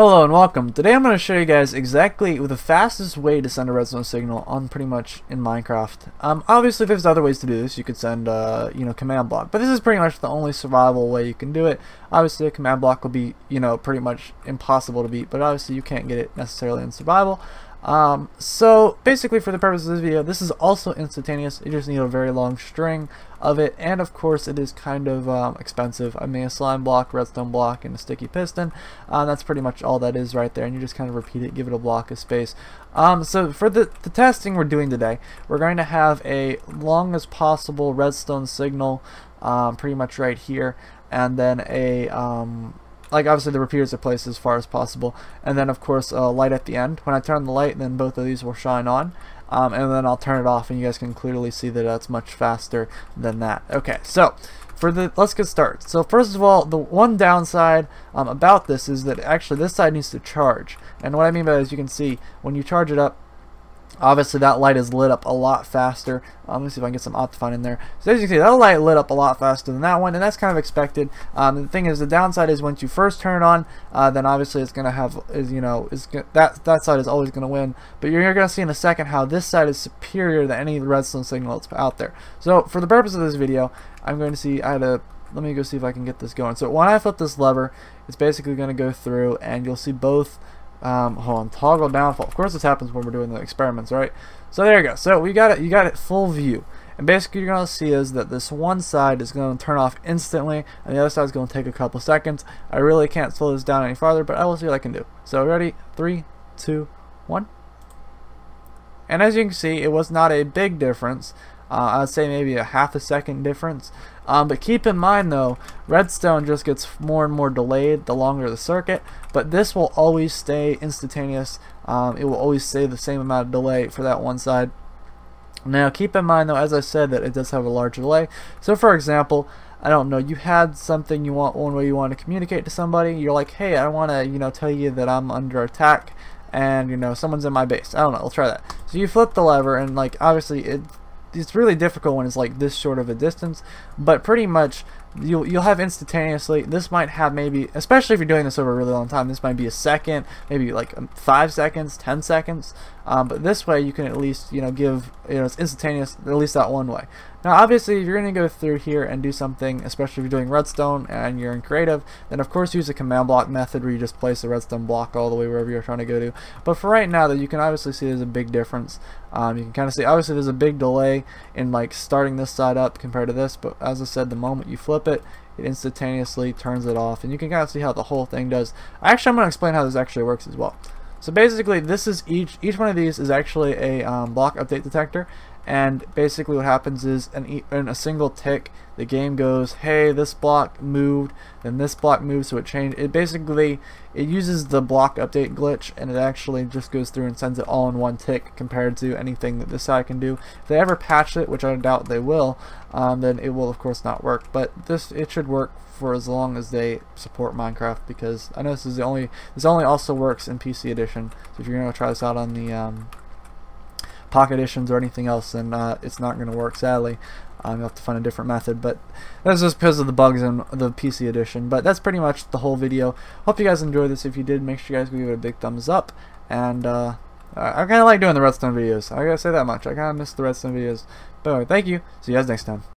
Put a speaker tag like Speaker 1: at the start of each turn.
Speaker 1: Hello and welcome. Today I'm going to show you guys exactly the fastest way to send a redstone signal on pretty much in Minecraft. Obviously there's other ways to do this. You could send command block, but this is pretty much the only survival way you can do it. Obviously a command block will be pretty much impossible to beat, but obviously you can't get it necessarily in survival. So basically for the purpose of this video, this is also instantaneous. You just need a very long string of it, and of course it is kind of expensive. I made a slime block, redstone block, and a sticky piston. That's pretty much all that is right there, and you just kind of repeat it, give it a block of space. So for the testing we're doing today, we're going to have a long as possible redstone signal pretty much right here, and then a like obviously the repeaters are placed as far as possible, and then of course a light at the end. When I turn the light, then both of these will shine on, and then I'll turn it off and you guys can clearly see that that's much faster than that. Okay, so let's get started. So first of all, the one downside about this is that actually this side needs to charge, and what I mean by that is you can see when you charge it up, obviously that light is lit up a lot faster. Let me see if I can get some Optifine in there. So as you can see, that light lit up a lot faster than that one, and that's kind of expected. The thing is, the downside is once you first turn it on, then obviously it's going to have, that side is always going to win. But you're going to see in a second how this side is superior to any redstone signal that's out there. So for the purpose of this video, I'm going to see, let me go see if I can get this going. So when I flip this lever, it's basically going to go through, and you'll see both. Hold on, toggle downfall. Of course this happens when we're doing the experiments, right? So there you go. So you got it full view, and basically you're going to see is that this one side is going to turn off instantly, and the other side is going to take a couple seconds. I really can't slow this down any farther, but I will see what I can do. So ready? 3, 2, 1. And as you can see, it was not a big difference. I'd say maybe a half a second difference. But keep in mind though, redstone just gets more and more delayed the longer the circuit, but this will always stay instantaneous. It will always stay the same amount of delay for that one side. Now keep in mind though, as I said, that it does have a large delay. So for example, I don't know, you had something you want, one way you want to communicate to somebody. You're like, hey, I want to tell you that I'm under attack, and someone's in my base. I don't know, let's try that. So you flip the lever, and like obviously it's really difficult when it's like this short of a distance, but pretty much you'll have instantaneously. This might have maybe, especially if you're doing this over a really long time, this might be a second, maybe like 5 seconds, 10 seconds, but this way you can at least give it's instantaneous, at least that one way. Now obviously if you're going to go through here and do something, especially if you're doing redstone and you're in creative, then of course use a command block method where you just place the redstone block all the way wherever you're trying to go to. But for right now, that you can obviously see there's a big difference. You can kind of see obviously there's a big delay in like starting this side up compared to this, but as I said, the moment you flip it, it instantaneously turns it off, and you can kind of see how the whole thing does. Actually, I'm going to explain how this actually works as well. So basically, this is each one of these is actually a block update detector, and basically what happens is in a single tick, the game goes, hey, this block moved, then this block moved, so it changed. It uses the block update glitch, and it actually just goes through and sends it all in one tick compared to anything that this side can do. If they ever patch it, which I doubt they will, then it will of course not work. But it should work for as long as they support Minecraft, because I know this only also works in PC edition. So if you're gonna try this out on the Pocket editions or anything else, then it's not going to work, sadly. You'll have to find a different method, but that's just because of the bugs in the PC edition. But that's pretty much the whole video. Hope you guys enjoyed this. If you did, make sure you guys give it a big thumbs up. And I kind of like doing the redstone videos. I gotta say that much. I kind of miss the redstone videos. But anyway, thank you. See you guys next time.